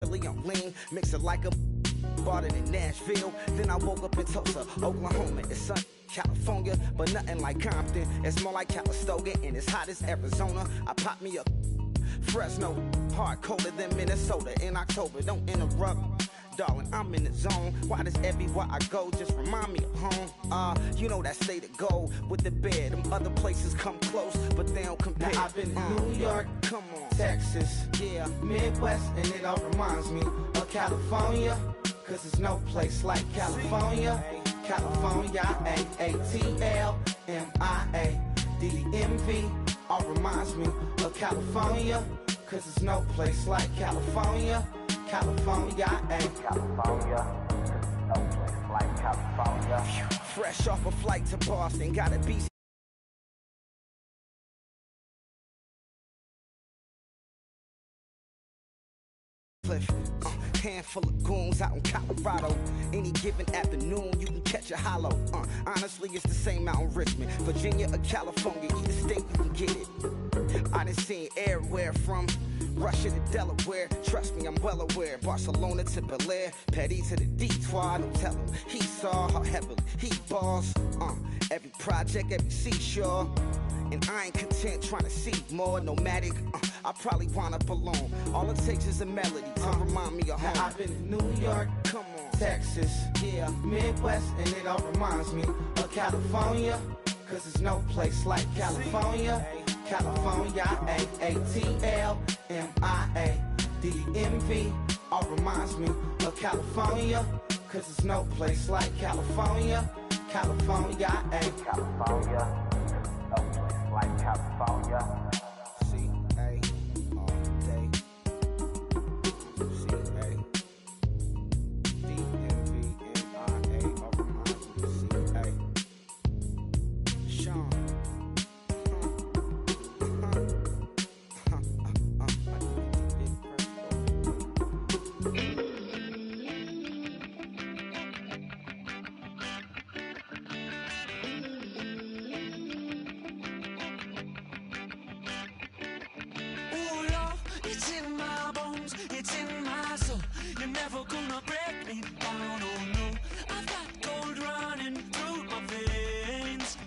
Really I'm lean, mix it like a bought it in Nashville. Then I woke up in Tulsa, Oklahoma. It's sun, California, but nothing like Compton. It's more like Calistoga, and it's hot as Arizona. I pop me a Fresno, hard colder than Minnesota in October. Don't interrupt, darling, I'm in the zone. Why does everywhere I go just remind me of home? You know that state of gold with the bed. Them other places come close, but they don't compare. Now I've been in New York, come on, Texas, yeah, Midwest, and it all reminds me of California, cause there's no place like California. California, A-A-T-L-M-I-A-D-D-M-V, all reminds me of California, cause there's no place like California. California, California, no place like California. fresh off a flight to Boston, gotta be handful of goons out in Colorado. Any given afternoon, you can catch a hollow. Honestly, it's the same out in Richmond, Virginia or California. Either state, you can get it. I done seen everywhere from Russia to Delaware. Trust me, I'm well aware. Barcelona to Bel Air, Petty to the Detroit. Don't tell him he saw how heavily he balls. Every project, every seashore. And I ain't content trying to see more nomadic. I probably wind up alone. All it takes is a melody to remind me of home. now I've been in New York, Come on, Texas, yeah, Midwest, and it all reminds me of California, cause there's no place like California. California, A-A-T-L-M-I-A-D-D-M-V, all reminds me of California, cause there's no place like California. California, California, no place like California. C-A all day. C-A D-M-V-M-I-A all reminds me of C-A. Sean. It's in my bones, it's in my soul. You're never gonna break me down, oh no. I've got gold running through my veins.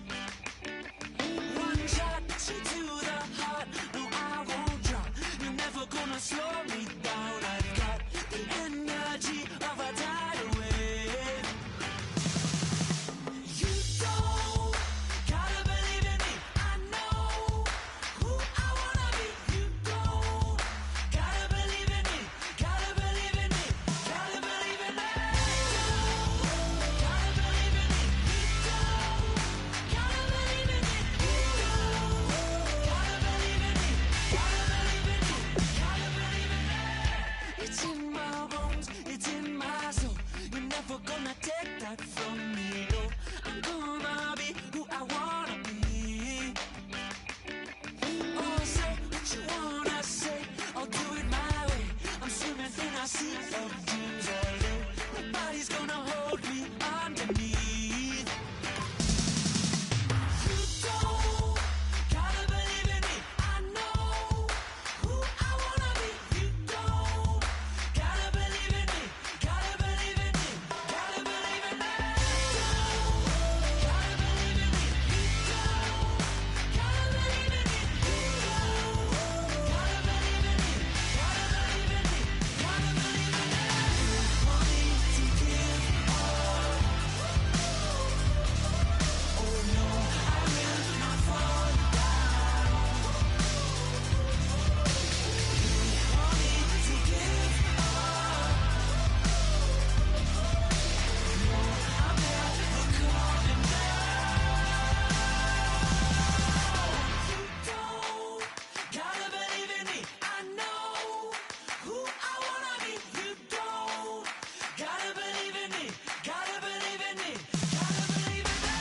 One shot, straight to the heart. No, I won't drop. You're never gonna slow me down. I've got the energy of a tidal wave. You don't gotta believe in me. I know who I wanna be. You don't gotta believe in me. Gotta believe in me. Gotta believe in me. Gotta believe in me. Gotta believe in me. Gotta believe in me. Gotta believe in me. Gotta believe in me. It's in my bones. It's in my soul. You're never gonna take that from me. No, I'm gonna be who I wanna be. Oh, say what you wanna say. I'll do it my way. I'm swimming in a sea of dreams all day. Nobody's gonna hold me underneath. You don't gotta believe in me. I know who I wanna be. You don't gotta believe in me. Gotta believe in me. Gotta believe in me. Gotta believe in me. Gotta believe in me. Gotta believe in me. Gotta believe in me. Gotta believe in me. Money to give up. Oh no, I will not fall down. Money to give up. No, I'm never coming down. You don't gotta believe in me. I know who I wanna be. You don't gotta believe in me. Gotta believe in me. Gotta believe in me.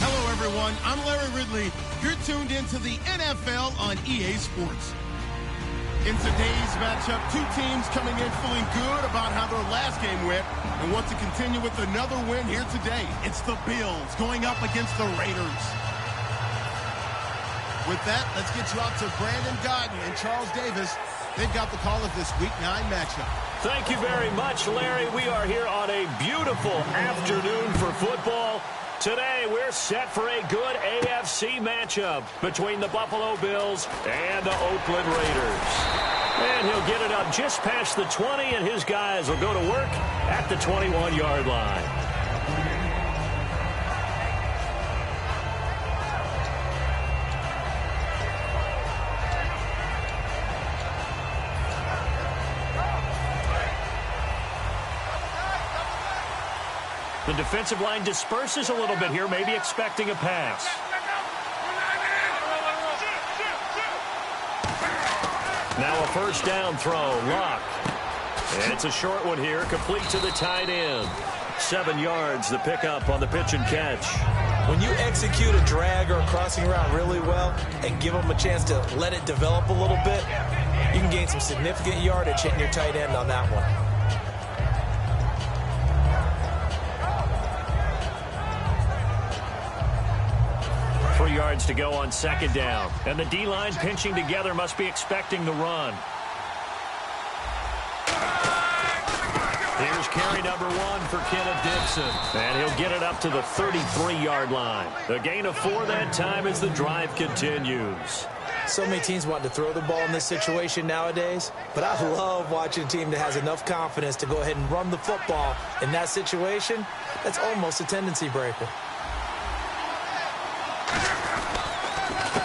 Hello, everyone. I'm Larry Ridley. You're tuned into the NFL on EA Sports. In today's matchup, two teams coming in feeling good about how their last game went and want to continue with another win here today. It's the Bills going up against the Raiders. With that, let's get you out to Brandon Gagne and Charles Davis. They've got the call of this Week 9 matchup. Thank you very much, Larry. We are here on a beautiful afternoon for football. Today, we're set for a good AFC matchup between the Buffalo Bills and the Oakland Raiders. And he'll get it up just past the 20, and his guys will go to work at the 21-yard line. The defensive line disperses a little bit here, maybe expecting a pass. Now a first down throw, Locke. And it's a short one here, complete to the tight end. 7 yards, the pickup on the pitch and catch. When you execute a drag or a crossing route really well and give them a chance to let it develop a little bit, you can gain some significant yardage hitting your tight end on that one. 3 yards to go on second down. And the D-line pinching together must be expecting the run. Here's carry number 1 for Kenneth Dixon. And he'll get it up to the 33-yard line. A gain of 4 that time as the drive continues. So many teams want to throw the ball in this situation nowadays, but I love watching a team that has enough confidence to go ahead and run the football in that situation. That's almost a tendency breaker.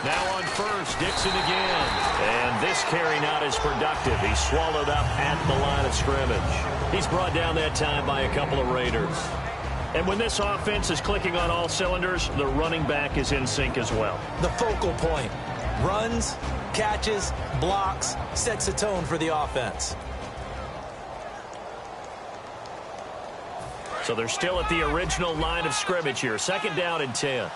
Now on first, Dixon again. And this carry not as productive. He's swallowed up at the line of scrimmage. He's brought down that time by a couple of Raiders. And when this offense is clicking on all cylinders, the running back is in sync as well. The focal point. Runs, catches, blocks, sets the tone for the offense. So they're still at the original line of scrimmage here. Second down and 10.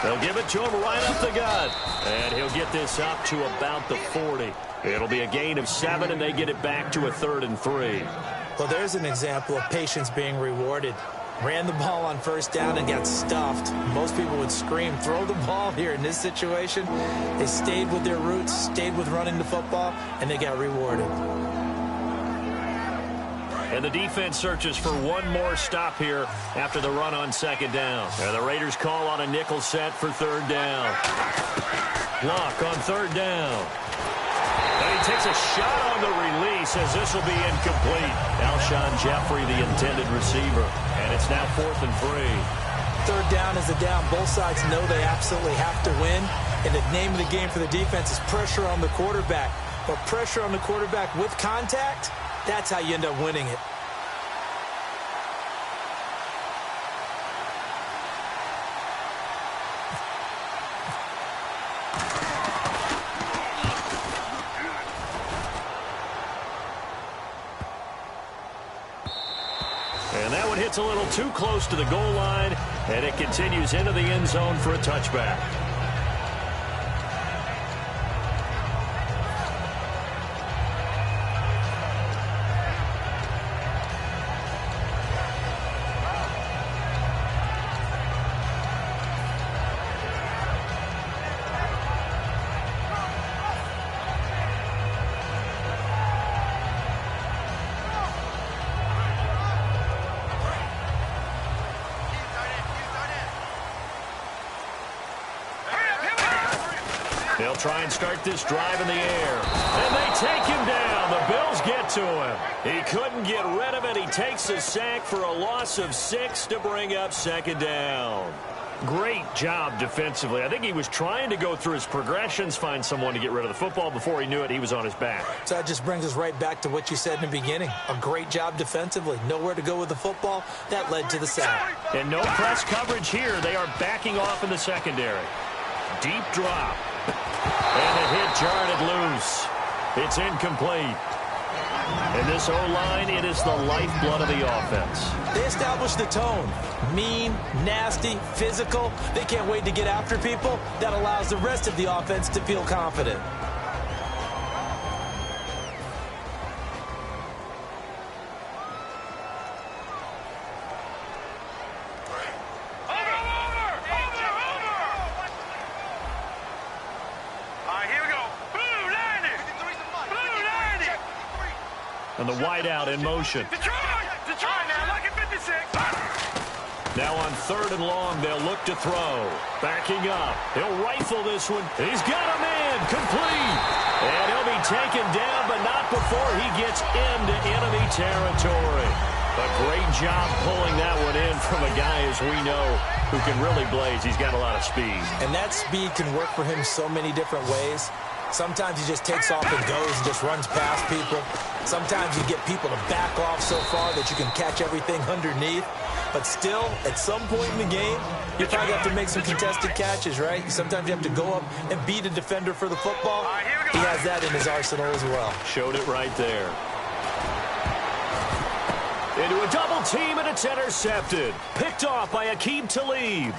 They'll give it to him right up the gut. And he'll get this up to about the 40. It'll be a gain of 7, and they get it back to a 3rd and 3. Well, there's an example of patience being rewarded. Ran the ball on first down and got stuffed. Most people would scream, throw the ball here. In this situation, they stayed with their roots, stayed with running the football, and they got rewarded. And the defense searches for one more stop here after the run on second down. And the Raiders call on a nickel set for third down. Locke on third down. And he takes a shot on the release as this will be incomplete. Alshon Jeffrey, the intended receiver. And it's now 4th and 3. Third down is a down. Both sides know they absolutely have to win. And the name of the game for the defense is pressure on the quarterback. But pressure on the quarterback with contact, that's how you end up winning it. And that one hits a little too close to the goal line, and it continues into the end zone for a touchback. They'll try and start this drive in the air. And they take him down. The Bills get to him. He couldn't get rid of it. He takes a sack for a loss of 6 to bring up second down. Great job defensively. I think he was trying to go through his progressions, find someone to get rid of the football. Before he knew it, he was on his back. So that just brings us right back to what you said in the beginning. A great job defensively. Nowhere to go with the football. That led to the sack. And no press coverage here. They are backing off in the secondary. Deep drop. And the hit jarred it loose. It's incomplete. And this O-line, it is the lifeblood of the offense. They establish the tone. Mean, nasty, physical. They can't wait to get after people. That allows the rest of the offense to feel confident. And the wideout in motion. Detroit now, look at 56. Now on 3rd and long, they'll look to throw. Backing up. He'll rifle this one. He's got a man. Complete. And he'll be taken down, but not before he gets into enemy territory. A great job pulling that one in from a guy, as we know, who can really blaze. He's got a lot of speed. And that speed can work for him so many different ways. Sometimes he just takes off and goes and just runs past people. Sometimes you get people to back off so far that you can catch everything underneath. But still, at some point in the game, you probably have to make some contested catches, right? Sometimes you have to go up and beat a defender for the football. He has that in his arsenal as well. Showed it right there. Into a double team, and it's intercepted. Picked off by Aqib Talib.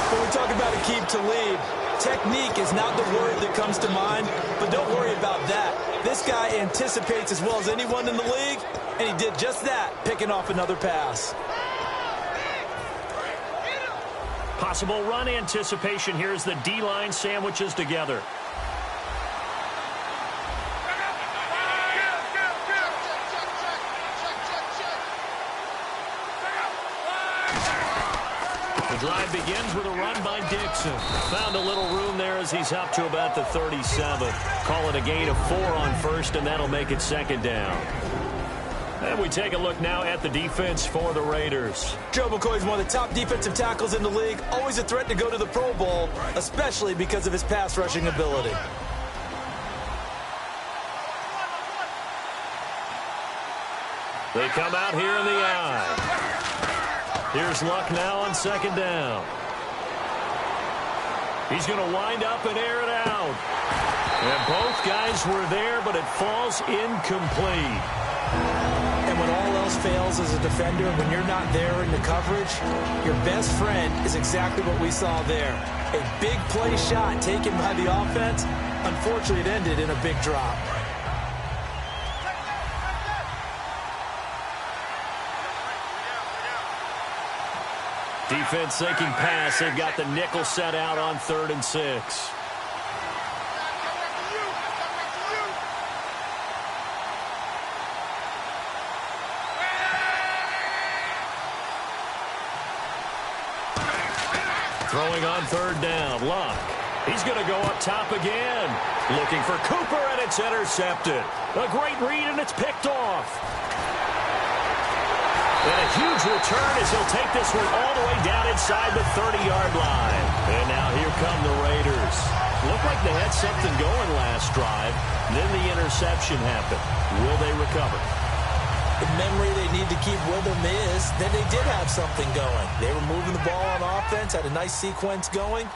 When we talk about Aqib Talib, technique is not the word that comes to mind, but don't worry about that. This guy anticipates as well as anyone in the league, and he did just that, picking off another pass. Possible run anticipation here as the D-line sandwiches together. The drive begins with a run by Dixon. Found a little room there as he's up to about the 37. Call it a gain of 4 on 1st, and that'll make it 2nd down. And we take a look now at the defense for the Raiders. Joe McCoy is one of the top defensive tackles in the league. Always a threat to go to the Pro Bowl, especially because of his pass rushing ability. They come out here in the eye. Here's Luck now on 2nd down. He's going to wind up and air it out. And both guys were there, but it falls incomplete. And when all else fails as a defender, when you're not there in the coverage, your best friend is exactly what we saw there. A big play shot taken by the offense. Unfortunately, it ended in a big drop. Defense sinking pass. They've got the nickel set out on 3rd and 6. Throwing on 3rd down. Luck. He's going to go up top again. Looking for Cooper, and it's intercepted. A great read, and it's picked off. And a huge return as he'll take this one all the way down inside the 30-yard line. And now here come the Raiders. Looked like they had something going last drive. Then the interception happened. Will they recover? The memory they need to keep with them is that they did have something going. They were moving the ball on offense, had a nice sequence going.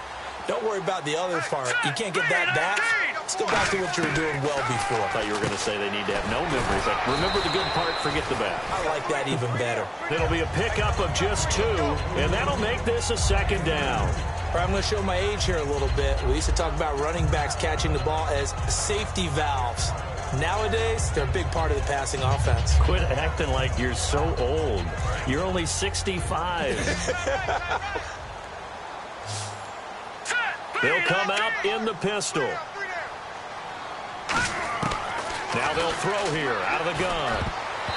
Don't worry about the other part. You can't get that back. Let's go back to what you were doing well before. I thought you were going to say they need to have no memory, but remember the good part, forget the bad. I like that even better. It'll be a pickup of just 2, and that'll make this a 2nd down. All right, I'm going to show my age here a little bit. We used to talk about running backs catching the ball as safety valves. Nowadays, they're a big part of the passing offense. Quit acting like you're so old. You're only 65. They'll come out in the pistol. Now they'll throw here out of the gun.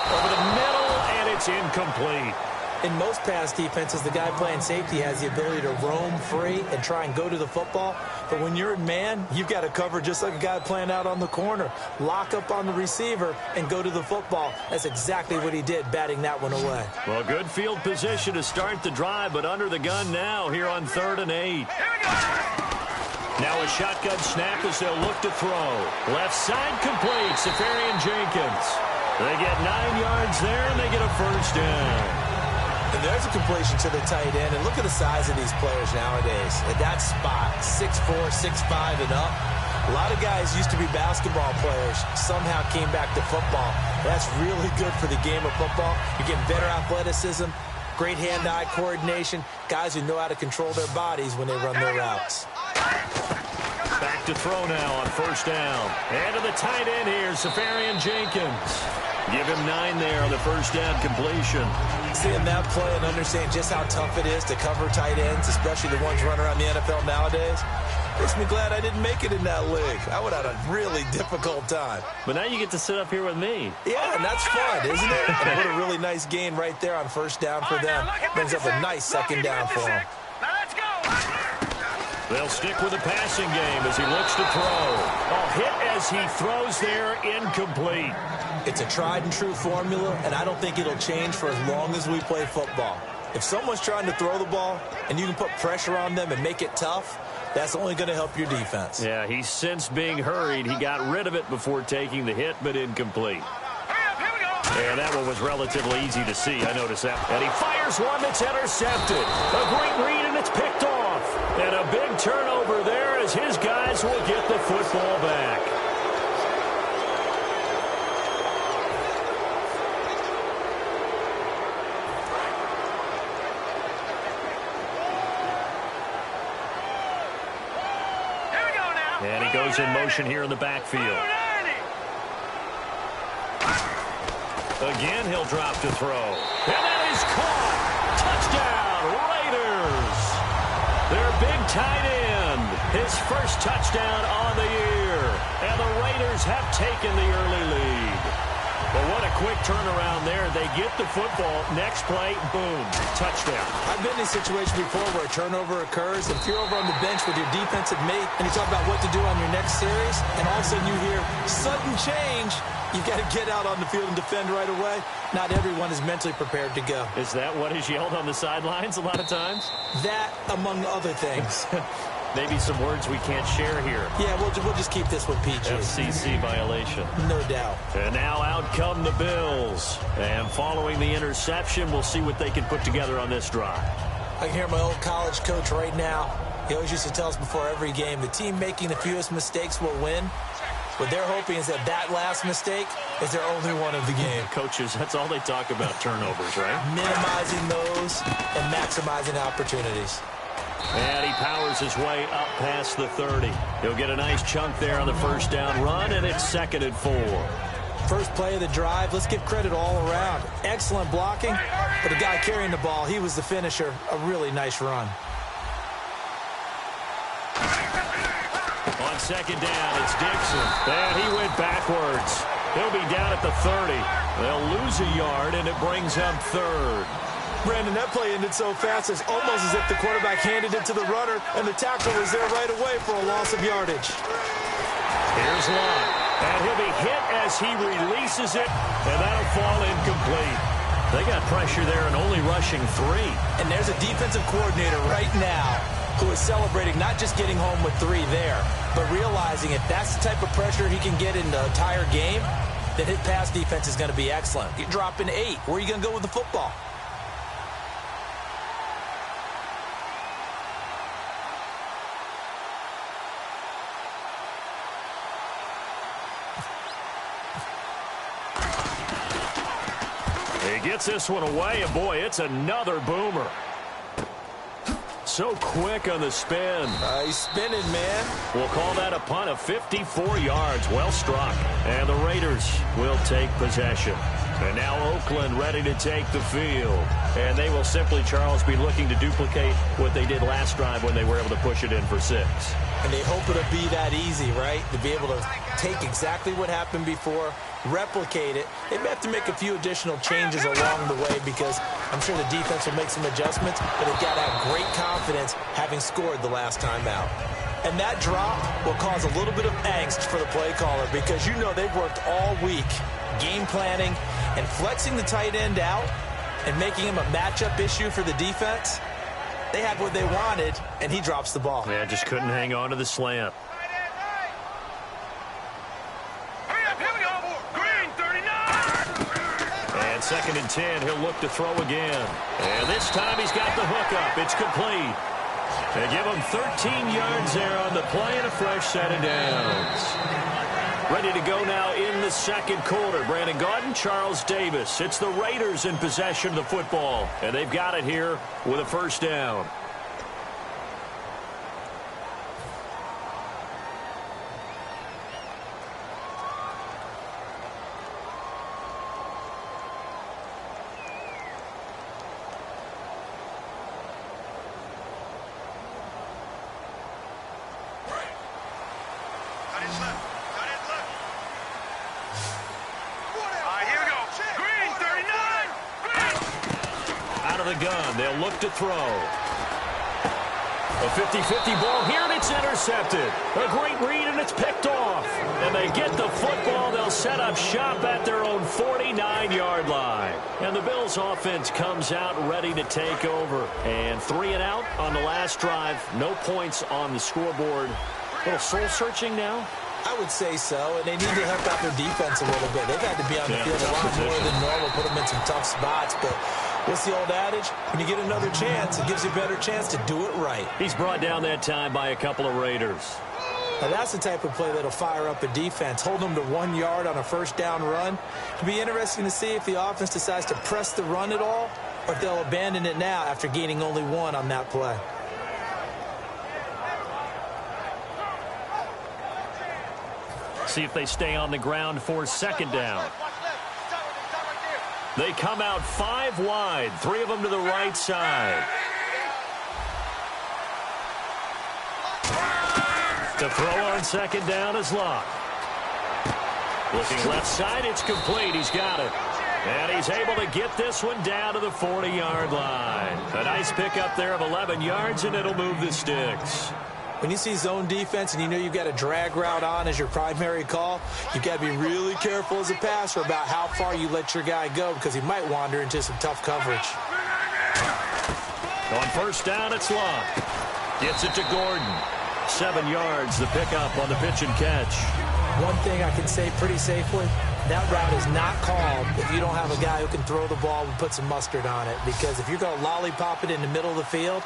Over the middle, and it's incomplete. In most pass defenses, the guy playing safety has the ability to roam free and try and go to the football. But when you're in man, you've got to cover just like a guy playing out on the corner. Lock up on the receiver and go to the football. That's exactly what he did, batting that one away. Well, good field position to start the drive, but under the gun now here on 3rd and 8. Now a shotgun snap as they'll look to throw. Left side complete, Safarian Jenkins. They get 9 yards there, and they get a 1st down. And there's a completion to the tight end. And look at the size of these players nowadays. At that spot, 6'4", 6'5", and up. A lot of guys used to be basketball players, somehow came back to football. That's really good for the game of football. You're getting better athleticism, great hand-eye coordination, guys who know how to control their bodies when they run their routes. Back to throw now on 1st down. And to the tight end here, Safarian Jenkins. Give him 9 there on the 1st down completion. Seeing that play and understanding just how tough it is to cover tight ends, especially the ones running around the NFL nowadays, Makes me glad I didn't make it in that league. I would have had a really difficult time. But now you get to sit up here with me. Yeah, and that's fun, isn't it? And what a really nice gain right there on first down for them. Brings up a nice second down for them. Now let's go. They'll stick with the passing game as he looks to throw. A hit as he throws there, incomplete. It's a tried and true formula, and I don't think it'll change for as long as we play football. If someone's trying to throw the ball and you can put pressure on them and make it tough, that's only going to help your defense. Yeah, he's since being hurried. He got rid of it before taking the hit, but incomplete. And that one was relatively easy to see. I noticed that. And he fires one that's intercepted. A great read, and it's picked off. And a big turnover there as his guys will get the football back. And he goes in motion here in the backfield. Again, he'll drop to throw. And that is caught. Touchdown, Raiders. Their big tight end. His first touchdown on the year. And the Raiders have taken the early lead. But what a quick turnaround there. They get the football. Next play, boom, touchdown. I've been in a situation before where a turnover occurs, and if you're over on the bench with your defensive mate and you talk about what to do on your next series, and all of a sudden you hear sudden change, you've got to get out on the field and defend right away. Not everyone is mentally prepared to go. Is that what is yelled on the sidelines a lot of times? That, among other things. Maybe some words we can't share here. Yeah, we'll just keep this with PG. FCC violation. No doubt. And now out come the Bills. And following the interception, we'll see what they can put together on this drive. I can hear my old college coach right now. He always used to tell us before every game, the team making the fewest mistakes will win. What they're hoping is that last mistake is their only one of the game. Coaches, that's all they talk about, turnovers, right? Minimizing those and maximizing opportunities. And he powers his way up past the 30. He'll get a nice chunk there on the first down run, and it's 2nd and 4. First play of the drive, let's give credit all around. Excellent blocking, but the guy carrying the ball, he was the finisher. A really nice run. On 2nd down, it's Dixon. And he went backwards. He'll be down at the 30. They'll lose a yard, and it brings up 3rd. Brandon, that play ended so fast, it's almost as if the quarterback handed it to the runner, and the tackle was there right away for a loss of yardage. Here's Lott, and he'll be hit as he releases it, and that'll fall incomplete. They got pressure there and only rushing 3. And there's a defensive coordinator right now who is celebrating not just getting home with 3 there, but realizing if that's the type of pressure he can get in the entire game, then his pass defense is going to be excellent. You're dropping 8. Where are you going to go with the football? He gets this one away, and boy, it's another boomer. So quick on the spin. He's spinning, man. We'll call that a punt of 54 yards. Well struck. And the Raiders will take possession. And now Oakland ready to take the field. And they will simply, Charles, be looking to duplicate what they did last drive when they were able to push it in for 6. And they hope it'll be that easy, right? To be able to take exactly what happened before, replicate it. They may have to make a few additional changes along the way because I'm sure the defense will make some adjustments, but they've got to have great confidence having scored the last time out. And that drop will cause a little bit of angst for the play caller because you know they've worked all week game planning and flexing the tight end out and making him a matchup issue for the defense. They had what they wanted, and he drops the ball. Yeah, just couldn't hang on to the slant. And 2nd and 10, he'll look to throw again. And this time he's got the hook up. It's complete. They give him 13 yards there on the play and a fresh set of downs. Ready to go now in the 2nd quarter. Brandon Gaudin, Charles Davis. It's the Raiders in possession of the football. And they've got it here with a first down. out of the gun. They'll look to throw. A 50-50 ball here, and it's intercepted. A great read, and it's picked off. And they get the football. They'll set up shop at their own 49-yard line. And the Bills' offense comes out ready to take over. And 3 and out on the last drive. No points on the scoreboard. A little soul-searching now? I would say so, and they need to help out their defense a little bit. They've had to be on the field a lot more than normal, put them in some tough spots, but what's the old adage? When you get another chance, it gives you a better chance to do it right. He's brought down that time by a couple of Raiders. Now that's the type of play that'll fire up a defense. Hold them to 1 yard on a first down run. It'll be interesting to see if the offense decides to press the run at all, or if they'll abandon it now after gaining only 1 on that play. See if they stay on the ground for second down. They come out 5 wide, 3 of them to the right side. To throw on second down is Locke. Looking left side, it's complete. He's got it. And he's able to get this one down to the 40-yard line. A nice pickup there of 11 yards, and it'll move the sticks. When you see zone defense and you know you've got a drag route on as your primary call, you've got to be really careful as a passer about how far you let your guy go because he might wander into some tough coverage. On first down, it's Locke. Gets it to Gordon. 7 yards, the pickup on the pitch and catch. One thing I can say pretty safely, that route is not called if you don't have a guy who can throw the ball and put some mustard on it. Because if you're going to lollipop it in the middle of the field,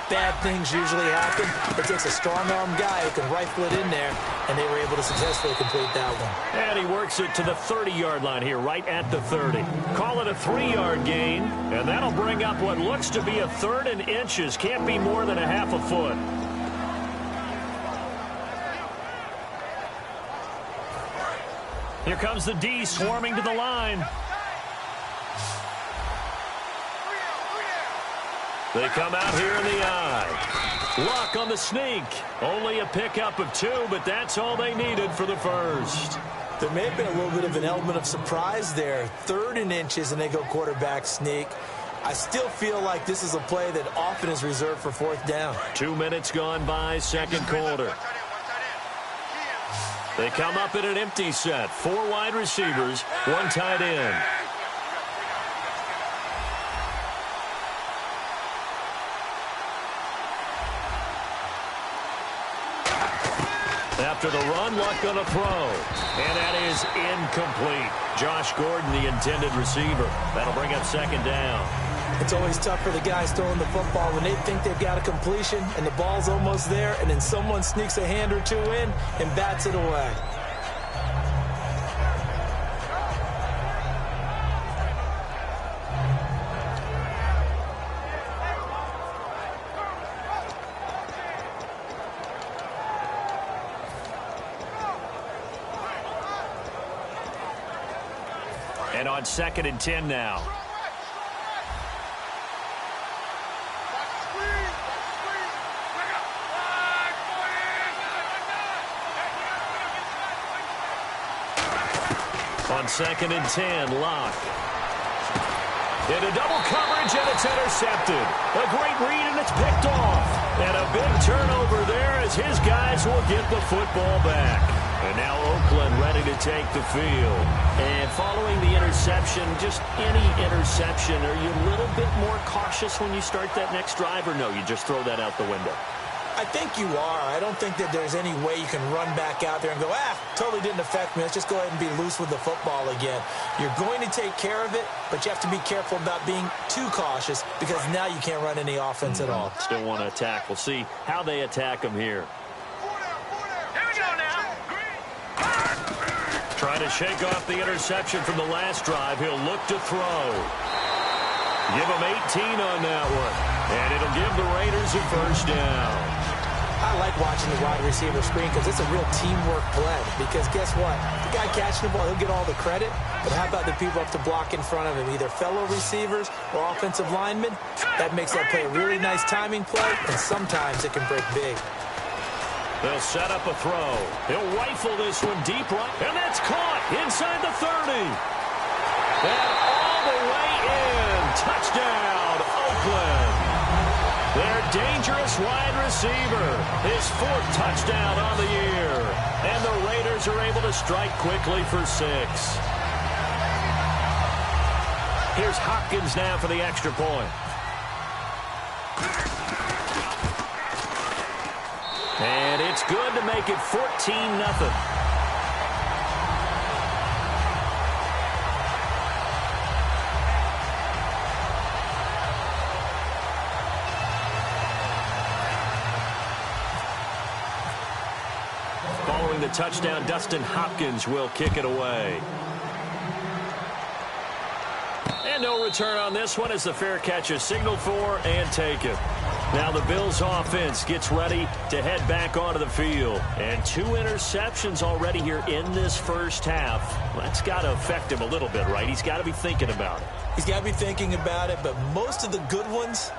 bad things usually happen. It takes a strong-arm guy who can rifle it in there, and they were able to successfully complete that one. And he works it to the 30-yard line here, right at the 30. Call it a 3-yard gain, and that'll bring up what looks to be a 3rd and inches. Can't be more than a half a foot. Here comes the D swarming to the line. They come out here in the eye. Luck on the sneak. Only a pickup of 2, but that's all they needed for the first. There may have been a little bit of an element of surprise there. 3rd and inches, and they go quarterback sneak. I still feel like this is a play that often is reserved for 4th down. 2 minutes gone by, second quarter. They come up in an empty set. 4 wide receivers, 1 tight end. After the run, Luck gonna throw. And that is incomplete. Josh Gordon, the intended receiver. That'll bring up second down. It's always tough for the guys throwing the football when they think they've got a completion and the ball's almost there, and then someone sneaks a hand or 2 in and bats it away. And on 2nd and 10 now. On 2nd and 10, Locke. Into double coverage, and it's intercepted. A great read, and it's picked off. And a big turnover there as his guys will get the football back. And now Oakland ready to take the field. And following the interception, just any interception, are you a little bit more cautious when you start that next drive, or no, you just throw that out the window? I think you are. I don't think that there's any way you can run back out there and go, totally didn't affect me. Let's just go ahead and be loose with the football again. You're going to take care of it, but you have to be careful about being too cautious because now you can't run any offense at all. Still want to attack. We'll see how they attack them here. Here we go now. Trying to shake off the interception from the last drive. He'll look to throw. Give him 18 on that one. And it'll give the Raiders a first down. I like watching the wide receiver screen because it's a real teamwork play. Because guess what? The guy catching the ball, he'll get all the credit. But how about the people up to block in front of him? Either fellow receivers or offensive linemen. That makes that play a really nice timing play. And sometimes it can break big. They'll set up a throw. He'll rifle this one deep right. And that's caught inside the 30. And all the way in. Touchdown, wide receiver. His 4th touchdown on the year. And the Raiders are able to strike quickly for 6. Here's Hopkins now for the extra point. And it's good to make it 14-0. Following the touchdown, Dustin Hopkins will kick it away. And no return on this one as the fair catch is signaled for and taken. Now the Bills offense gets ready to head back onto the field. And 2 interceptions already here in this first half. That's got to affect him a little bit, right? He's got to be thinking about it. He's got to be thinking about it, but most of the good ones,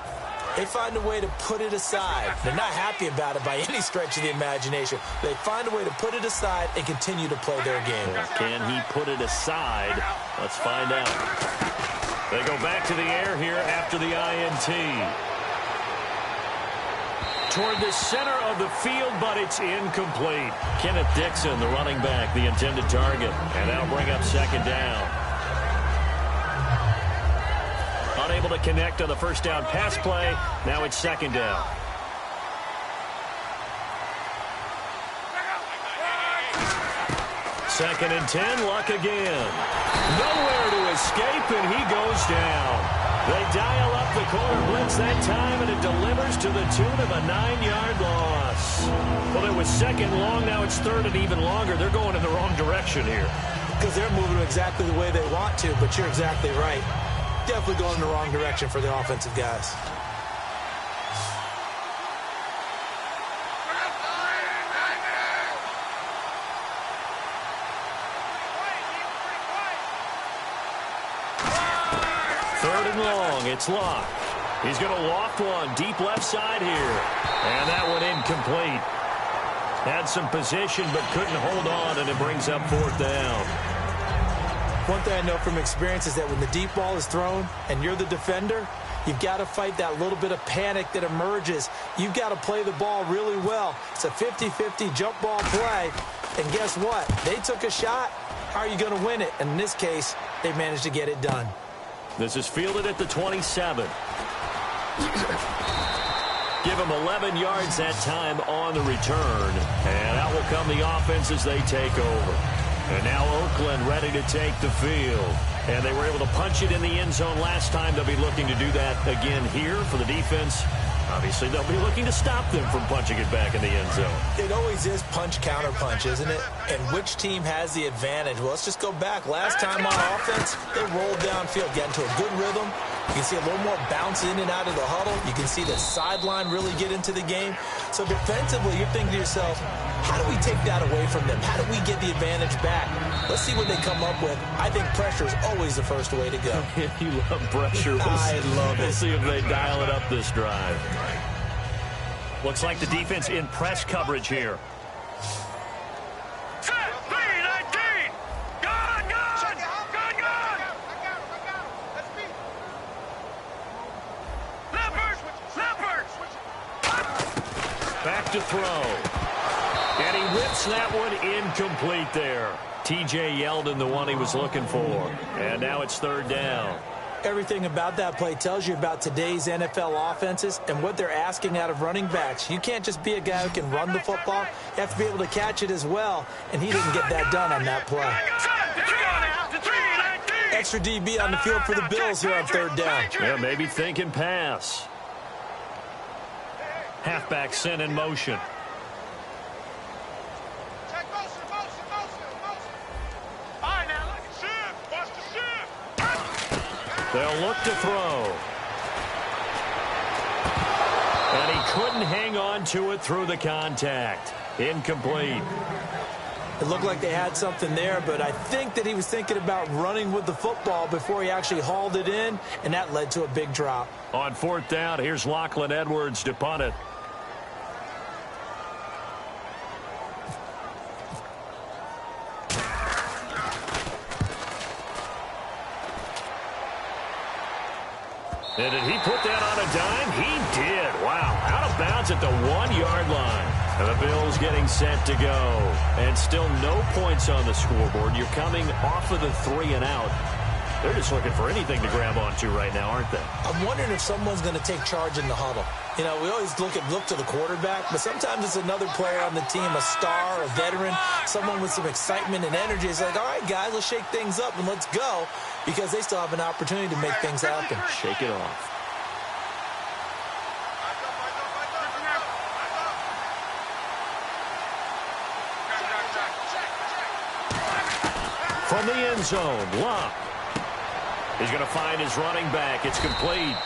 they find a way to put it aside. They're not happy about it by any stretch of the imagination. They find a way to put it aside and continue to play their game. Can he put it aside? Let's find out. They go back to the air here after the INT. Toward the center of the field, but it's incomplete. Kenneth Dixon, the running back, the intended target. And that'll bring up 2nd down. Unable to connect on the first down pass play. Now it's 2nd down. Second and 10, Luck again. Nowhere to escape, and he goes down. They dial up the corner blitz that time, and it delivers to the tune of a 9-yard loss. Well, it was 2nd long. Now it's 3rd and even longer. They're going in the wrong direction here. Because they're moving exactly the way they want to, but you're exactly right. Definitely going in the wrong direction for the offensive guys. Long. It's Locke. He's going to loft one deep left side here. And that one incomplete. Had some position but couldn't hold on, and it brings up 4th down. One thing I know from experience is that when the deep ball is thrown and you're the defender, you've got to fight that little bit of panic that emerges. You've got to play the ball really well. It's a 50-50 jump ball play. And guess what? They took a shot. How are you going to win it? And in this case, they managed to get it done. This is fielded at the 27. Give him 11 yards that time on the return. And out will come the offense as they take over. And now Oakland ready to take the field. And they were able to punch it in the end zone last time. They'll be looking to do that again here for the defense. Obviously, they'll be looking to stop them from punching it back in the end zone. It always is punch-counter-punch, isn't it? And which team has the advantage? Well, let's just go back. Last time on offense, they rolled downfield, got into a good rhythm. You can see a little more bounce in and out of the huddle. You can see the sideline really get into the game. So defensively, you're thinking to yourself, how do we take that away from them? How do we get the advantage back? Let's see what they come up with. I think pressure is always the first way to go. You love pressure. I love it. We'll see if they dial it up this drive. Looks like the defense in press coverage here. Back to throw. And he whips that one incomplete there. T.J. Yeldon, the one he was looking for. And now it's 3rd down. Everything about that play tells you about today's NFL offenses and what they're asking out of running backs. You can't just be a guy who can run the football. You have to be able to catch it as well, and he didn't get that done on that play. Extra DB on the field for the Bills here on 3rd down. Yeah, maybe thinking pass. Halfback sent in motion. They'll look to throw. And he couldn't hang on to it through the contact. Incomplete. It looked like they had something there, but I think that he was thinking about running with the football before he actually hauled it in, and that led to a big drop. On 4th down, here's Lachlan Edwards to punt it. And did he put that on a dime? He did. Wow. Out of bounds downs at the 1-yard line. And the Bills getting set to go. And still no points on the scoreboard. You're coming off of the 3 and out. They're just looking for anything to grab onto right now, aren't they? I'm wondering if someone's going to take charge in the huddle. You know, we always look to the quarterback, but sometimes it's another player on the team, a star, a veteran, someone with some excitement and energy. It's like, all right, guys, let's shake things up and let's go, because they still have an opportunity to make things happen. Shake it off. From the end zone, Locke. He's going to find his running back. It's complete.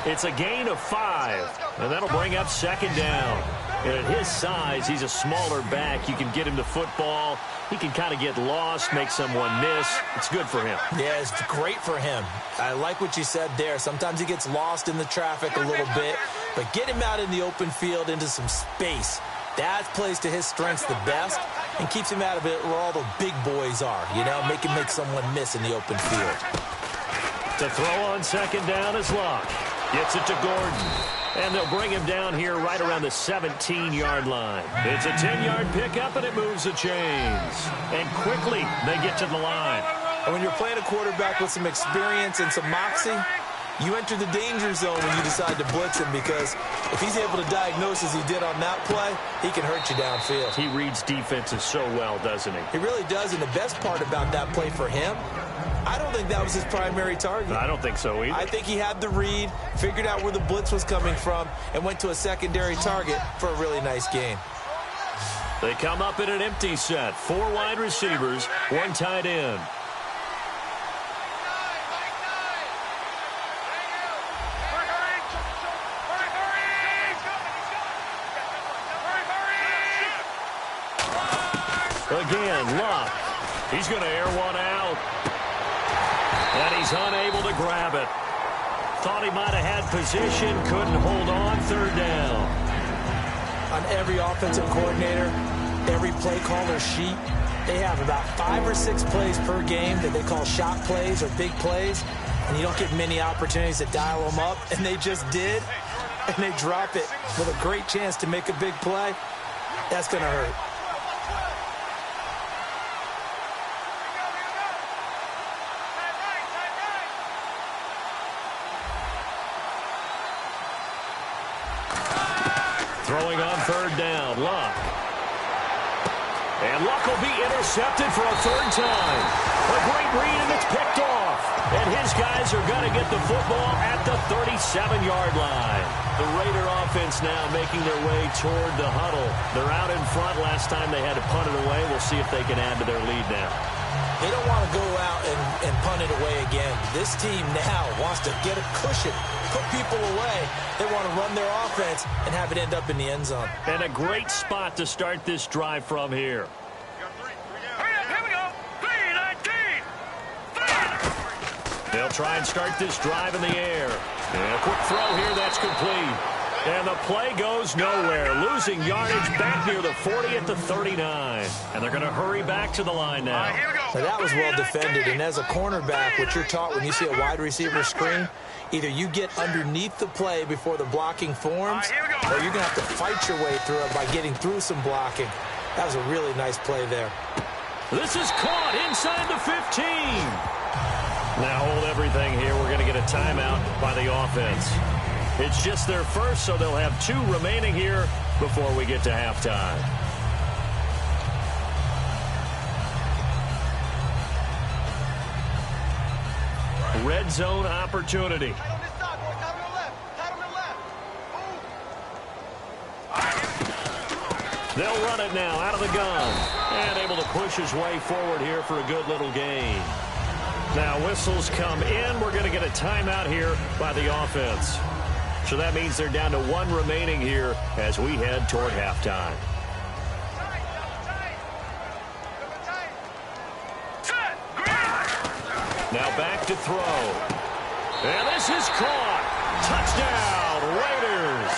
It's a gain of 5, and that'll bring up 2nd down. And at his size, he's a smaller back. You can get him the football. He can kind of get lost, make someone miss. It's good for him. Yeah, it's great for him. I like what you said there. Sometimes he gets lost in the traffic a little bit, but get him out in the open field into some space. That plays to his strengths the best and keeps him out of it where all the big boys are, you know, make him make someone miss in the open field. To throw on 2nd down is Locke. Gets it to Gordon. And they'll bring him down here right around the 17-yard line. It's a 10-yard pickup, and it moves the chains. And quickly, they get to the line. And when you're playing a quarterback with some experience and some moxie, you enter the danger zone when you decide to blitz him, because if he's able to diagnose as he did on that play, he can hurt you downfield. He reads defenses so well, doesn't he? He really does, and the best part about that play for him, I don't think that was his primary target. I don't think so either. I think he had the read, figured out where the blitz was coming from, and went to a secondary target for a really nice gain. They come up in an empty set. 4 wide receivers, 1 tight end. Again, Locke. He's going to air one out. And he's unable to grab it. Thought he might have had position, couldn't hold on. 3rd down. On every offensive coordinator, every play caller sheet, they have about 5 or 6 plays per game that they call shot plays or big plays, and you don't get many opportunities to dial them up, and they just did, and they drop it with a great chance to make a big play. That's going to hurt. Throwing on 3rd down, Luck. And Luck will be intercepted for a 3rd time. A great read, and it's picked off. And his guys are going to get the football at the 37-yard line. The Raider offense now making their way toward the huddle. They're out in front. Last time they had to punt it away. We'll see if they can add to their lead now. They don't want to go out and punt it away again. This team now wants to get a cushion, put people away. They want to run their offense and have it end up in the end zone. And a great spot to start this drive from here. Here we go. 3-19. They'll try and start this drive in the air. And a quick throw here, that's complete. And the play goes nowhere. Losing yardage back near the 40 at the 39. And they're going to hurry back to the line now. Now that was well defended. And as a cornerback, what you're taught when you see a wide receiver screen, either you get underneath the play before the blocking forms, or you're going to have to fight your way through it by getting through some blocking. That was a really nice play there. This is caught inside the 15. Now hold everything here. We're going to get a timeout by the offense. It's just their first, so they'll have 2 remaining here before we get to halftime. Red zone opportunity. They'll run it now out of the gun. And able to push his way forward here for a good little gain. Now whistles come in. We're going to get a timeout here by the offense. So that means they're down to 1 remaining here as we head toward halftime. Now back to throw. And this is caught. Touchdown, Raiders.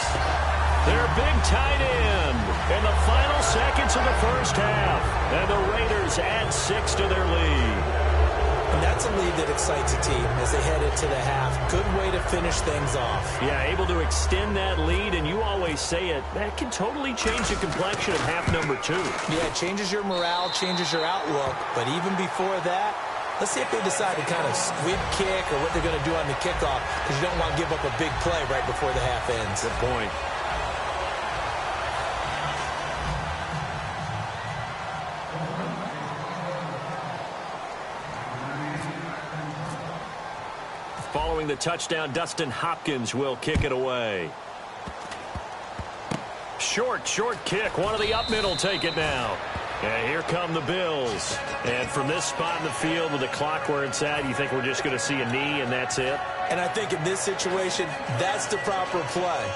Their big tight end in the final seconds of the first half. And the Raiders add 6 to their lead. And that's a lead that excites a team as they head into the half. Good way to finish things off. Yeah, able to extend that lead, and you always say it, that can totally change the complexion of half number 2. Yeah, it changes your morale, changes your outlook. But even before that, let's see if they decide to kind of squib kick or what they're going to do on the kickoff, because you don't want to give up a big play right before the half ends. Good point. Following the touchdown, Dustin Hopkins will kick it away. Short kick. One of the up middle take it now. And here come the Bills. And from this spot in the field with the clock where it's at, you think we're just going to see a knee and that's it? And I think in this situation, that's the proper play.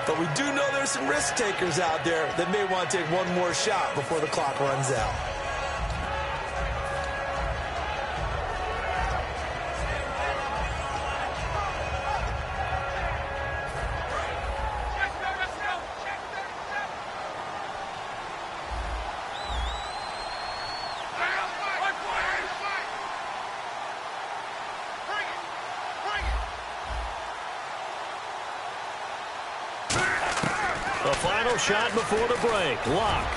But we do know there's some risk takers out there that may want to take one more shot before the clock runs out. The final shot before the break. Luck.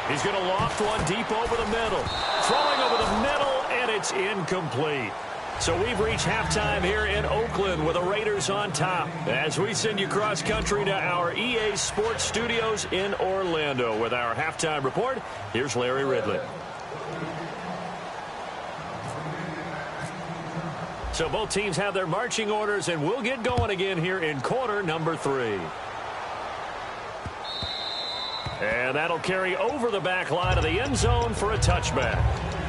He's going to loft one deep over the middle. Throwing over the middle, and it's incomplete. So we've reached halftime here in Oakland with the Raiders on top. As we send you cross-country to our EA Sports Studios in Orlando with our halftime report, here's Larry Ridley. So both teams have their marching orders, and we'll get going again here in quarter number 3. And that'll carry over the back line of the end zone for a touchback.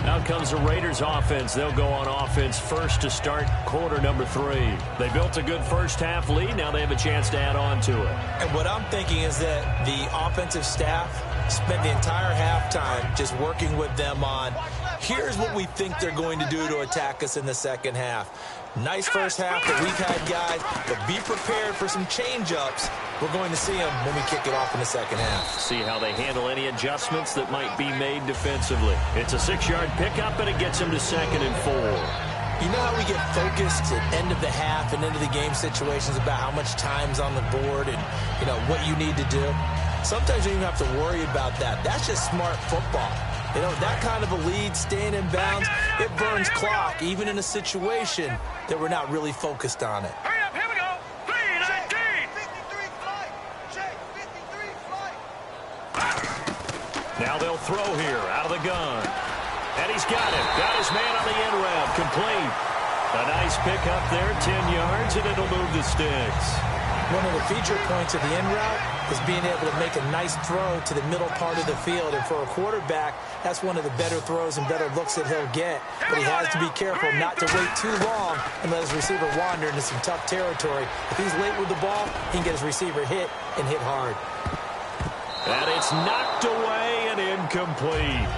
Out comes the Raiders offense. They'll go on offense first to start quarter number 3. They built a good first half lead. Now they have a chance to add on to it. And what I'm thinking is that the offensive staff spent the entire halftime just working with them on, here's what we think they're going to do to attack us in the second half. Nice first half that we've had, guys, but be prepared for some change-ups. We're going to see them when we kick it off in the second half. See how they handle any adjustments that might be made defensively. It's a 6-yard pickup, and it gets them to 2nd and 4. You know how we get focused at end of the half and into the game situations about how much time's on the board and, you know, what you need to do? Sometimes you don't even have to worry about that. That's just smart football. You know, that kind of a lead, staying in bounds, it burns clock, even in a situation that we're not really focused on it. Hurry up, here we go. 3-19. 53 flight. Check, 53 flight. Now they'll throw here out of the gun. And he's got it. Got his man on the end route. Complete. A nice pickup there, 10 yards, and it'll move the sticks. One of the feature points of the in route is being able to make a nice throw to the middle part of the field. And for a quarterback, that's one of the better throws and better looks that he'll get. But he has to be careful not to wait too long and let his receiver wander into some tough territory. If he's late with the ball, he can get his receiver hit and hit hard. And it's knocked away and incomplete.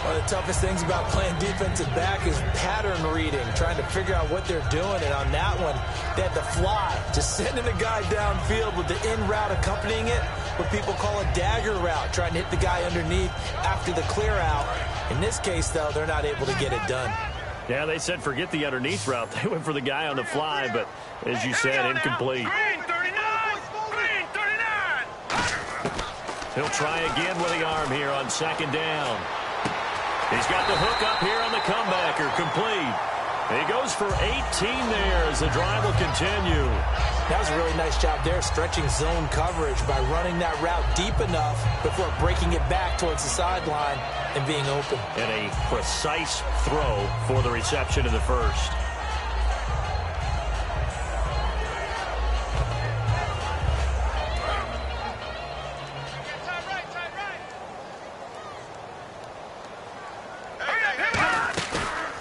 One of the toughest things about playing defensive back is pattern reading, trying to figure out what they're doing. And on that one, they had to fly, just sending a guy downfield with the in route accompanying it, what people call a dagger route, trying to hit the guy underneath after the clear out. In this case, though, they're not able to get it done. Yeah, they said forget the underneath route. They went for the guy on the fly, but as you said, incomplete. Green 39. Green 39. He'll try again with the arm here on 2nd down. He's got the hook up here on the comebacker, complete. He goes for 18 there as the drive will continue. That was a really nice job there, stretching zone coverage by running that route deep enough before breaking it back towards the sideline and being open. And a precise throw for the reception in the first.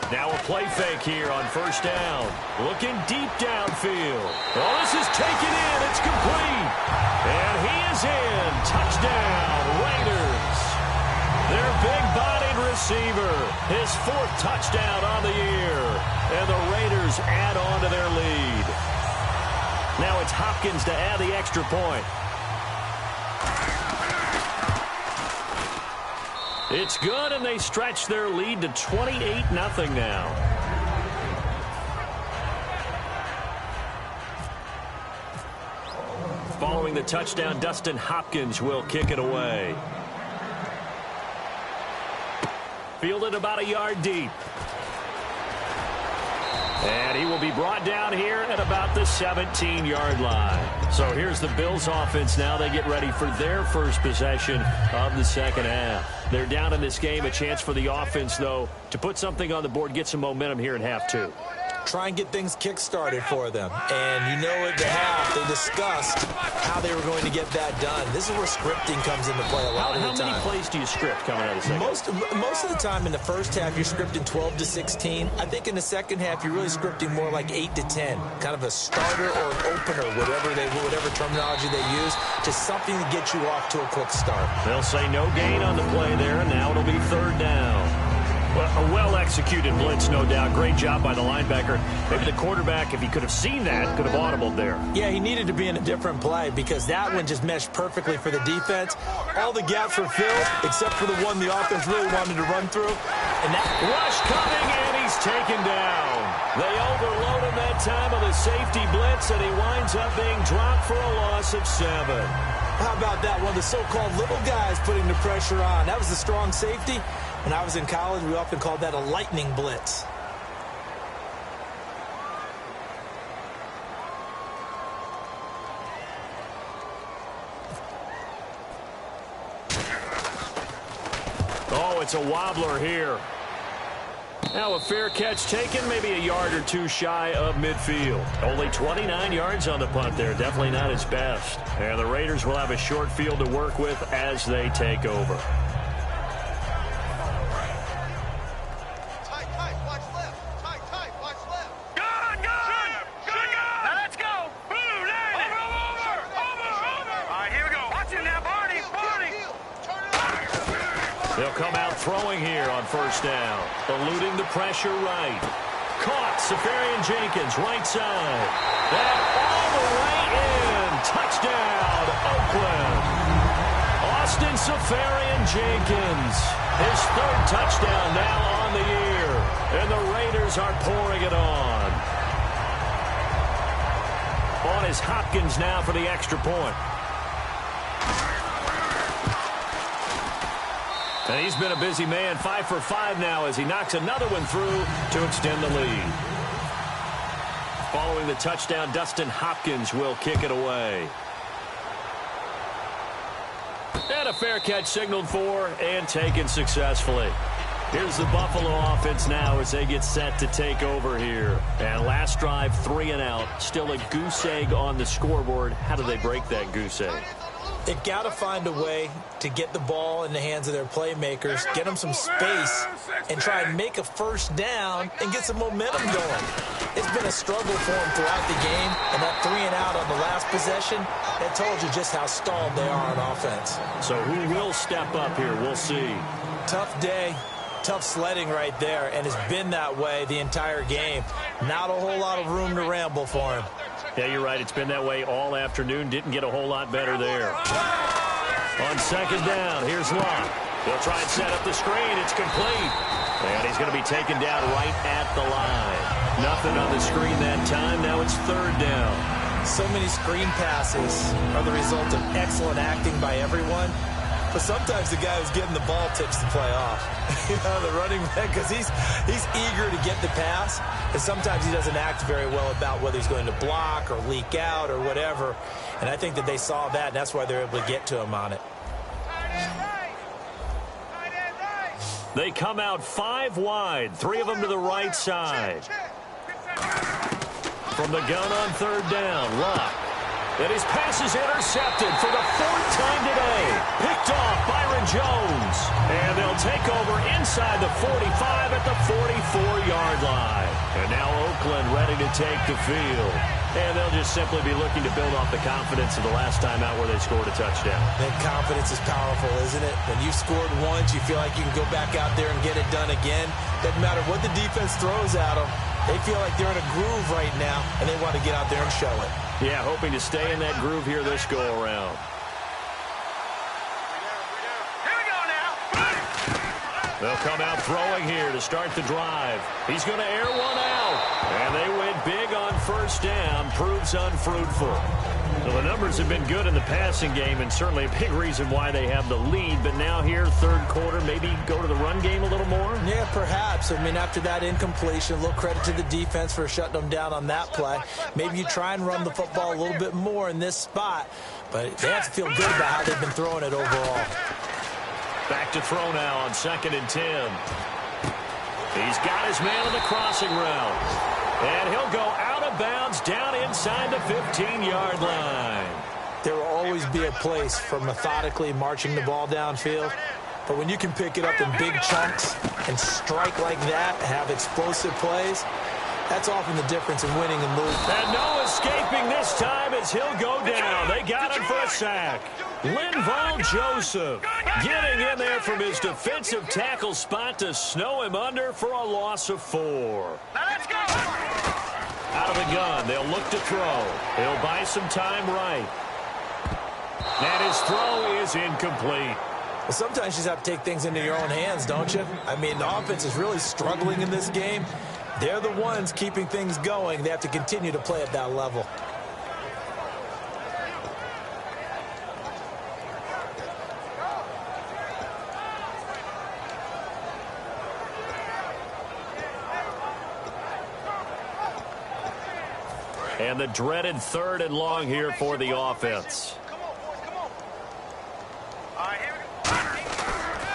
Now a play fake here on 1st down. Looking deep downfield. Oh, this is taken in. It's complete. And he is in. Touchdown, Raiders. Their big-bodied receiver. His 4th touchdown on the year. And the Raiders add on to their lead. Now it's Hopkins to add the extra point. It's good, and they stretch their lead to 28-0 now. Following the touchdown, Dustin Hopkins will kick it away. Fielded about a yard deep. And he will be brought down here at about the 17-yard line. So here's the Bills offense now. They get ready for their first possession of the second half. They're down in this game. A chance for the offense, though, to put something on the board, get some momentum here in half two. Try and get things kick-started for them. And you know at the half, they discussed how they were going to get that done. This is where scripting comes into play a lot of the time. How many plays do you script coming out of the second? Most of the time in the first half, you're scripting 12 to 16. I think in the second half, you're really scripting more like 8 to 10. Kind of a starter or an opener, whatever terminology they use, just something to get you off to a quick start. They'll say no gain on the play there, and now it'll be third down. Well, a well-executed blitz, no doubt. Great job by the linebacker. Maybe the quarterback, if he could have seen that, could have audibled there. Yeah, he needed to be in a different play because that one just meshed perfectly for the defense. All the gaps were filled except for the one the offense really wanted to run through. And that rush coming, and he's taken down. They overload him that time of the safety blitz, and he winds up being dropped for a loss of 7. How about that? One of the so-called little guys putting the pressure on. That was the strong safety. When I was in college, we often called that a lightning blitz. Oh, it's a wobbler here. Now a fair catch taken, maybe a yard or two shy of midfield. Only 29 yards on the punt there. Definitely not his best. And the Raiders will have a short field to work with as they take over. They'll come out throwing here on first down. Eluding the pressure right. Caught. Safarian Jenkins, right side. And all the way in. Touchdown, Oakland. Austin Safarian Jenkins. His third touchdown now on the year. And the Raiders are pouring it on. On is Hopkins now for the extra point. And he's been a busy man, 5 for 5 now as he knocks another one through to extend the lead. Following the touchdown, Dustin Hopkins will kick it away. And a fair catch signaled for and taken successfully. Here's the Buffalo offense now as they get set to take over here. And last drive, 3 and out. Still a goose egg on the scoreboard. How do they break that goose egg? They've got to find a way to get the ball in the hands of their playmakers, get them some space, and try and make a first down and get some momentum going. It's been a struggle for them throughout the game, and that 3 and out on the last possession, that told you just how stalled they are on offense. So who will step up here? We'll see. Tough day. Tough sledding right there, and it's been that way the entire game. Not a whole lot of room to ramble for him. Yeah, you're right. It's been that way all afternoon. Didn't get a whole lot better there. On second down, here's Locke. They'll try and set up the screen. It's complete. And he's going to be taken down right at the line. Nothing on the screen that time. Now it's third down. So many screen passes are the result of excellent acting by everyone. But sometimes the guy who's getting the ball tips the play off. You know, the running back, because he's eager to get the pass, and sometimes he doesn't act very well about whether he's going to block or leak out or whatever. And I think that they saw that, and that's why they're able to get to him on it. They come out 5 wide, 3 of them to the right side. From the gun on third down, Locke. And his pass is intercepted for the 4th time today. Picked off Byron Jones. And they'll take over inside the 45 at the 44-yard line. And now Oakland ready to take the field. And they'll just simply be looking to build off the confidence of the last time out where they scored a touchdown. That confidence is powerful, isn't it? When you've scored once, you feel like you can go back out there and get it done again. Doesn't matter what the defense throws at them. They feel like they're in a groove right now, and they want to get out there and show it. Yeah, hoping to stay in that groove here this go-around. Here we go now. They'll come out throwing here to start the drive. He's going to air one out. And they went big on first down. Proves unfruitful. So the numbers have been good in the passing game, and certainly a big reason why they have the lead. But now here, third quarter, maybe go to the run game a little more? Yeah, perhaps. I mean, after that incompletion, a little credit to the defense for shutting them down on that play. Maybe you try and run the football a little bit more in this spot. But they have to feel good about how they've been throwing it overall. Back to throw now on 2nd and 10. He's got his man on the crossing route. And he'll go out of bounds down inside the 15-yard line. There will always be a place for methodically marching the ball downfield. But when you can pick it up in big chunks and strike like that, have explosive plays, that's often the difference in winning and losing. And no escaping this time as he'll go down. They got him for a sack. Linval Joseph getting in there from his defensive tackle spot to snow him under for a loss of 4. Let's go! Out of the gun, they'll look to throw. He'll buy some time right. And his throw is incomplete. Well, sometimes you just have to take things into your own hands, don't you? I mean, the offense is really struggling in this game. They're the ones keeping things going. They have to continue to play at that level. And the dreaded 3rd and long here for the offense.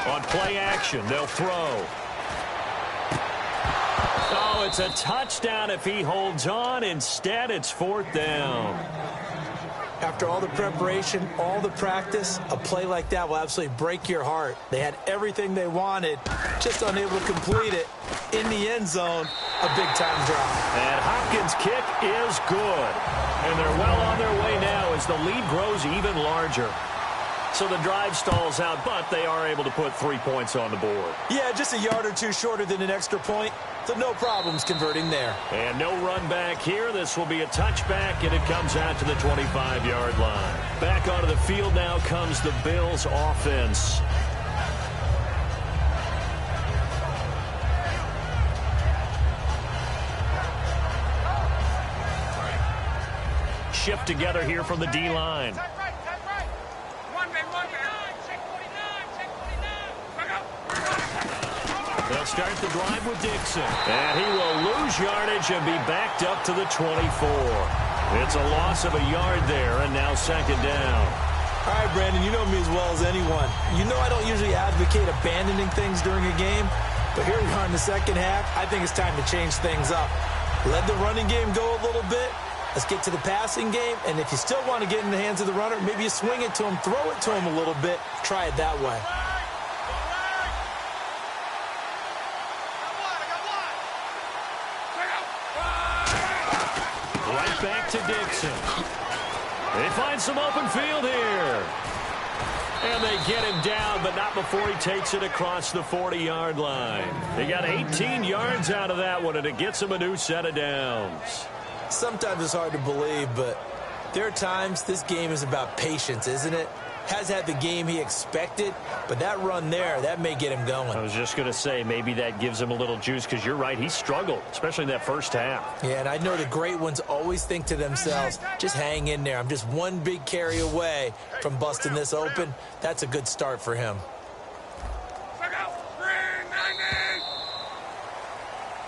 On play action, they'll throw. Oh, it's a touchdown if he holds on. Instead, it's 4th down. After all the preparation, all the practice, a play like that will absolutely break your heart. They had everything they wanted, just unable to complete it. In the end zone, a big-time drop. And Hopkins' kick is good. And they're well on their way now as the lead grows even larger. So the drive stalls out, but they are able to put 3 points on the board. Yeah, just a yard or two shorter than an extra point, so no problems converting there. And no run back here. This will be a touchback, and it comes out to the 25-yard line. Back onto the field now comes the Bills' offense. Shift together here from the D-line. They'll start the drive with Dixon. And he will lose yardage and be backed up to the 24. It's a loss of a yard there, and now 2nd down. All right, Brandon, you know me as well as anyone. You know I don't usually advocate abandoning things during a game, but here we are in the second half. I think it's time to change things up. Let the running game go a little bit. Let's get to the passing game, and if you still want to get in the hands of the runner, maybe you swing it to him, throw it to him a little bit, try it that way. Right back to Dixon. They find some open field here. And they get him down, but not before he takes it across the 40-yard line. They got 18 yards out of that one, and it gets him a new set of downs. Sometimes it's hard to believe, but there are times this game is about patience, isn't it? Has had the game he expected, but that run there, that may get him going. I was just going to say, maybe that gives him a little juice, because you're right, he struggled, especially in that first half. Yeah, and I know the great ones always think to themselves, just hang in there. I'm just one big carry away from busting this open. That's a good start for him.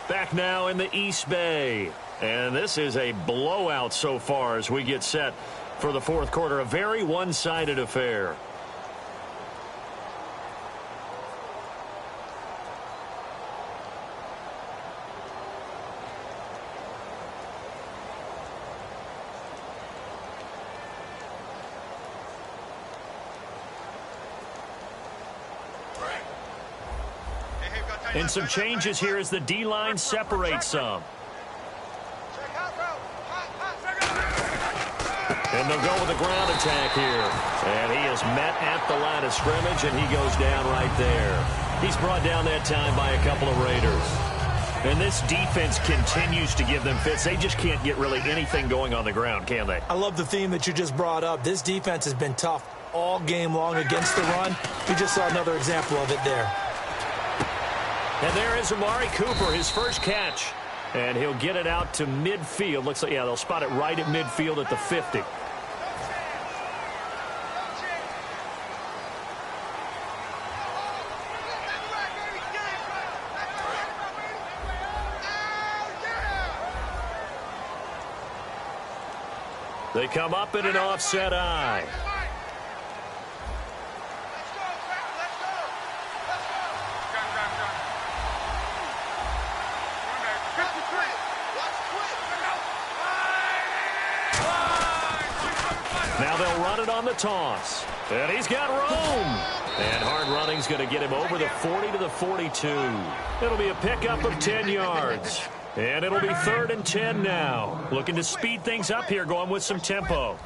Back now in the East Bay. And this is a blowout so far as we get set for the fourth quarter. A very one-sided affair. And some changes here as the D-line separates some. And they'll go with a ground attack here. And he is met at the line of scrimmage, and he goes down right there. He's brought down that time by a couple of Raiders. And this defense continues to give them fits. They just can't get really anything going on the ground, can they? I love the theme that you just brought up. This defense has been tough all game long against the run. You just saw another example of it there. And there is Amari Cooper, his first catch. And he'll get it out to midfield. Looks like, yeah, they'll spot it right at midfield at the 50. They come up in an offset eye. Now they'll run it on the toss. And he's got room. And hard running's going to get him over the 40 to the 42. It'll be a pickup of 10 yards. And it'll be 3rd and 10 now. Looking to speed things up here, going with some tempo.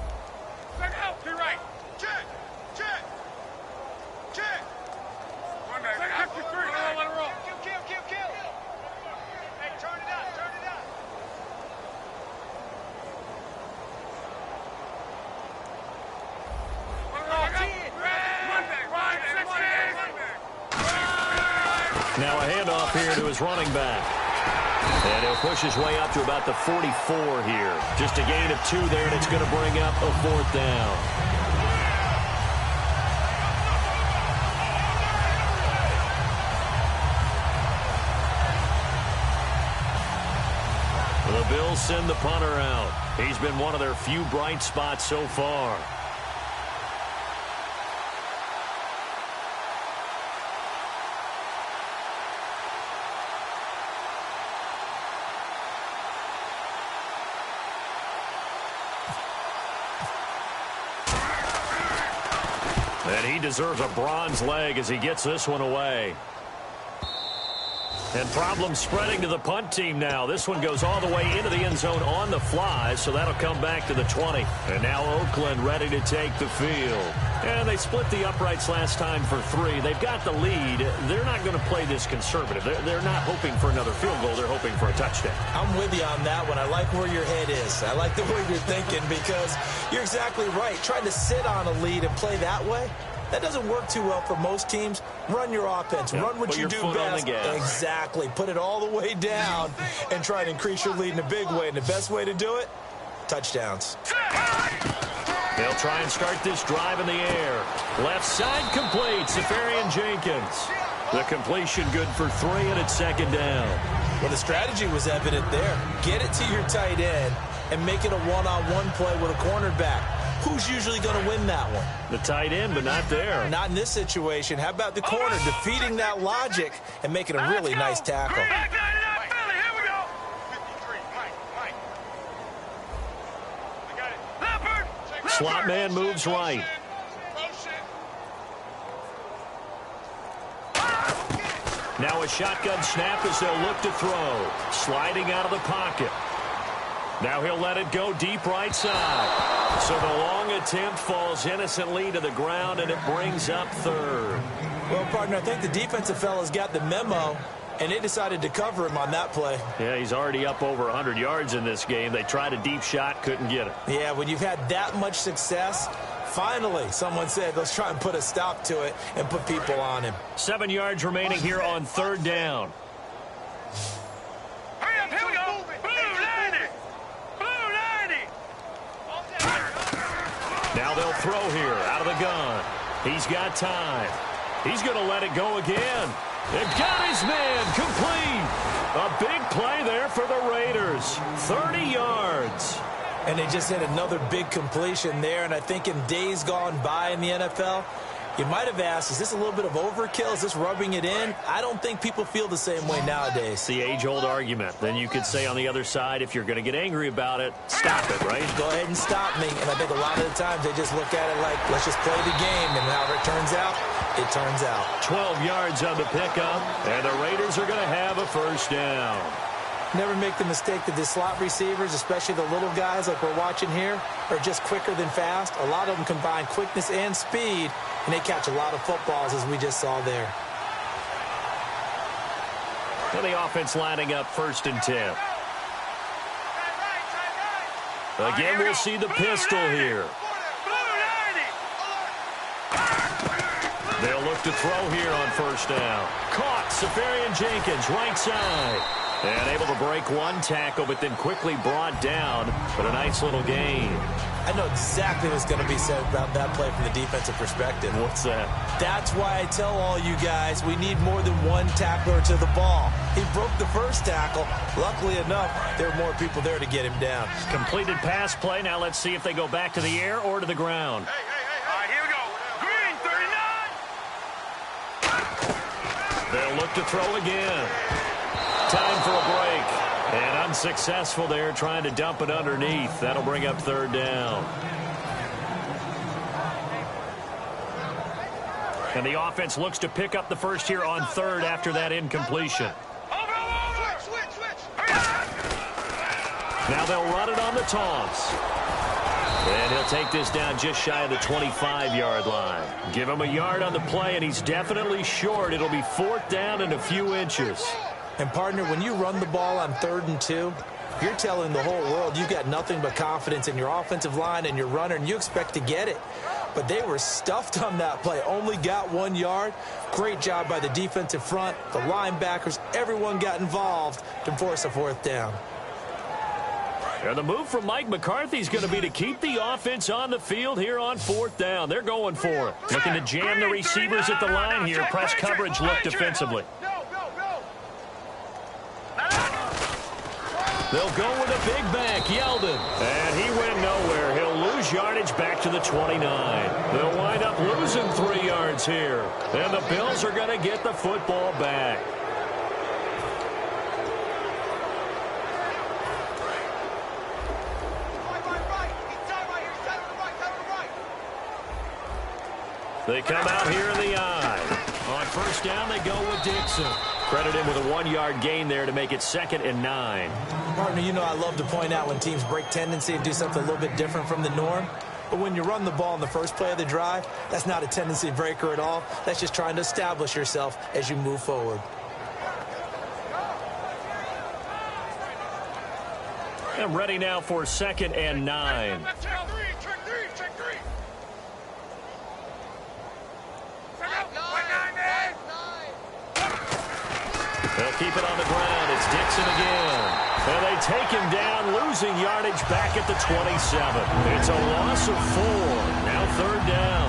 Now a handoff here to his running back. And he'll push his way up to about the 44 here. Just a gain of 2 there, and it's going to bring up a 4th down. The Bills send the punter out. He's been one of their few bright spots so far. And he deserves a bronze leg as he gets this one away. And problems spreading to the punt team now. This one goes all the way into the end zone on the fly, so that'll come back to the 20. And now Oakland ready to take the field. And they split the uprights last time for 3. They've got the lead. They're not going to play this conservative. They're not hoping for another field goal. They're hoping for a touchdown. I'm with you on that one. I like where your head is. I like the way you're thinking because you're exactly right. Trying to sit on a lead and play that way, that doesn't work too well for most teams. Run your offense. Yep. Run what you do best. Exactly. Put it all the way down and try to increase your lead in a big way. And the best way to do it, touchdowns. They'll try and start this drive in the air. Left side complete. Safarian Jenkins. The completion good for 3, and it's 2nd down. Well, the strategy was evident there. Get it to your tight end and make it a one-on-one play with a cornerback. Who's usually going to win that one? The tight end, but not there. Not in this situation. How about the corner defeating that logic and making a really nice tackle? Slot man moves right. Now a shotgun snap as they'll look to throw. Sliding out of the pocket. Now he'll let it go deep right side. So the long attempt falls innocently to the ground, and it brings up 3rd. Well, partner, I think the defensive fella's got the memo, and they decided to cover him on that play. Yeah, he's already up over 100 yards in this game. They tried a deep shot, couldn't get it. Yeah, when you've had that much success, finally, someone said, let's try and put a stop to it and put people on him. 7 yards remaining here on 3rd down. Hurry up, here we go. Blue 90. Blue 90. Now they'll throw here out of the gun. He's got time. He's going to let it go again. They've got his man complete. A big play there for the Raiders. 30 yards. And they just hit another big completion there. And I think in days gone by in the NFL, you might have asked, is this a little bit of overkill? Is this rubbing it in? I don't think people feel the same way nowadays. The age-old argument. Then you could say on the other side, if you're going to get angry about it, stop it, right? Go ahead and stop me. And I think a lot of the times they just look at it like, let's just play the game. And however it turns out, it turns out. 12 yards on the pickup, and the Raiders are going to have a 1st down. Never make the mistake that the slot receivers, especially the little guys like we're watching here, are just quicker than fast. A lot of them combine quickness and speed, and they catch a lot of footballs, as we just saw there. And the offense lining up 1st and 10. Again, we'll see the pistol here. They'll look to throw here on first down. Caught. Safarian Jenkins, right side. And able to break one tackle, but then quickly brought down. But a nice little gain. I know exactly what's going to be said about that play from the defensive perspective. What's that? That's why I tell all you guys we need more than one tackler to the ball. He broke the first tackle. Luckily enough, there were more people there to get him down. Completed pass play. Now let's see if they go back to the air or to the ground. All right, here we go. Green, 39. They'll look to throw again. Time for a break. And unsuccessful there, trying to dump it underneath. That'll bring up third down. And the offense looks to pick up the first here on third after that incompletion. Now they'll run it on the toss. And he'll take this down just shy of the 25-yard line. Give him a yard on the play, and he's definitely short. It'll be fourth down and a few inches. And, partner, when you run the ball on 3rd and 2, you're telling the whole world you've got nothing but confidence in your offensive line and your runner, and you expect to get it. But they were stuffed on that play, only got 1 yard. Great job by the defensive front, the linebackers, everyone got involved to force a fourth down. And the move from Mike McCarthy is going to be to keep the offense on the field here on fourth down. They're going for it. Looking to jam the receivers at the line here. Press coverage look defensively. They'll go with a big back, Yeldon. And he went nowhere. He'll lose yardage back to the 29. They'll wind up losing 3 yards here. And the Bills are going to get the football back. They come out here in the eye. On first down, they go with Dixon. Credit him with a 1-yard gain there to make it 2nd and 9. Partner, you know I love to point out when teams break tendency and do something a little bit different from the norm. But when you run the ball in the first play of the drive, that's not a tendency breaker at all. That's just trying to establish yourself as you move forward. And ready now for 2nd and 9. They'll keep it on the ground. It's Dixon again. And they take him down, losing yardage back at the 27. It's a loss of 4. Now third down.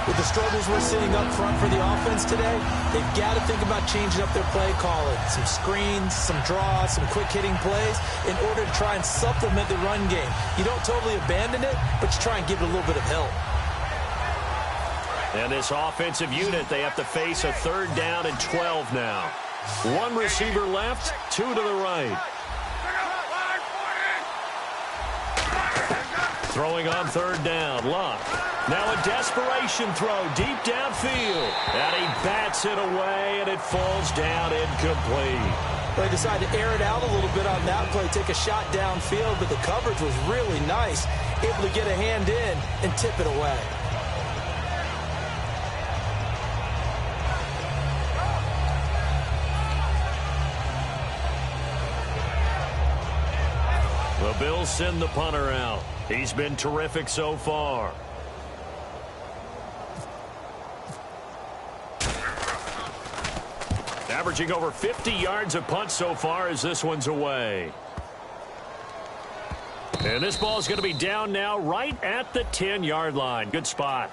With the struggles we're seeing up front for the offense today, they've got to think about changing up their play calling. Some screens, some draws, some quick-hitting plays in order to try and supplement the run game. You don't totally abandon it, but you try and give it a little bit of help. And this offensive unit, they have to face a third down and 12 now. 1 receiver left, 2 to the right. Throwing on third down, Luck. Now a desperation throw deep downfield. And he bats it away, and it falls down incomplete. They decided to air it out a little bit on that play, take a shot downfield, but the coverage was really nice. Able to get a hand in and tip it away. The Bills send the punter out. He's been terrific so far. Averaging over 50 yards a punt so far as this one's away. And this ball is going to be down now right at the 10-yard line. Good spot.